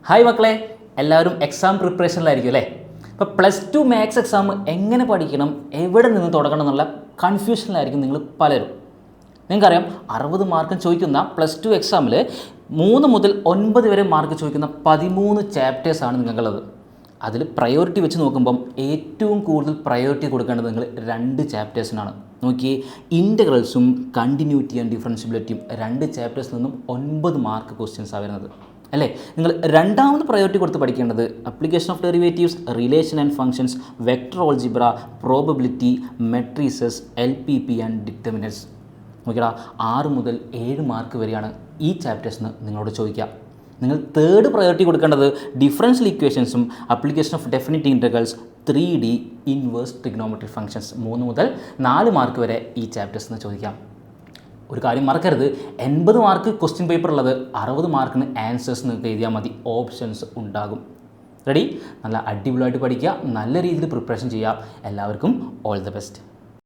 Hi മക്കളെ, എല്ലാവരും exam പ്രിപ്പറേഷനിലായിരിക്കും അല്ലേ? ഇപ്പോൾ +2 മാത്സ് എക്സാം എങ്ങനെ പഠിക്കണം, എവിടെ നിന്ന് തുടങ്ങണം എന്നുള്ള കൺഫ്യൂഷനിലായിരിക്കും നിങ്ങൾ പലരും. നിങ്ങൾക്കറിയാം 60 മാർക്കും ചോദിക്കുന്ന +2 എക്സാമിൽ 3 മുതൽ 9 വരെ മാർക്ക് ചോദിക്കുന്ന 13 ചാപ്റ്റേഴ്സാണ് നിങ്ങൾക്കുള്ളത്. അതിൽ പ്രയോറിറ്റി വെച്ച് നോക്കുമ്പം ഏറ്റവും കൂടുതൽ പ്രയോറിറ്റി കൊടുക്കേണ്ടത് നിങ്ങൾ 2 ചാപ്റ്റേഴ്സിനാണ്. നോക്കിയേ, ഇൻ്റഗ്രൽസും കണ്ടിന്യൂറ്റി ആൻഡ് ഡിഫറൻഷ്യബിലിറ്റിയും 2 ചാപ്റ്റേഴ്സിൽ നിന്നും 9 മാർക്ക് ക്വസ്റ്റ്യൻസാണ് വരുന്നത് അല്ലേ? നിങ്ങൾ രണ്ടാമത് പ്രയോറിറ്റി കൊടുത്ത് പഠിക്കേണ്ടത് application of derivatives, relation and functions, vector algebra, probability, matrices, LPP and determinants. നോക്കിയടാ, 6 മുതൽ 7 മാർക്ക് വരെയാണ് ഈ ചാപ്റ്റേഴ്സിന് നിങ്ങളോട് ചോദിക്കുക. നിങ്ങൾ തേർഡ് പ്രയോറിറ്റി കൊടുക്കേണ്ടത് ഡിഫറൻഷ്യൽ ഇക്വേഷൻസും application of definite integrals, 3D inverse trigonometric functions. 3 മുതൽ 4 മാർക്ക് വരെ ഈ ചാപ്റ്റേഴ്സിന് ചോദിക്കാം. ഒരു കാര്യം മറക്കരുത്, 80 മാർക്ക് ക്വസ്റ്റ്യൻ പേപ്പർ ഉള്ളത്, 60 മാർക്കിന് ആൻസേഴ്സ് നിങ്ങൾക്ക് എഴുതിയാൽ മതി, ഓപ്ഷൻസ് ഉണ്ടാകും. റെഡി? നല്ല അടിപൊളിയായിട്ട് പഠിക്കുക, നല്ല രീതിയിൽ പ്രിപ്പറേഷൻ ചെയ്യുക. എല്ലാവർക്കും ഓൾ ദി ബെസ്റ്റ്.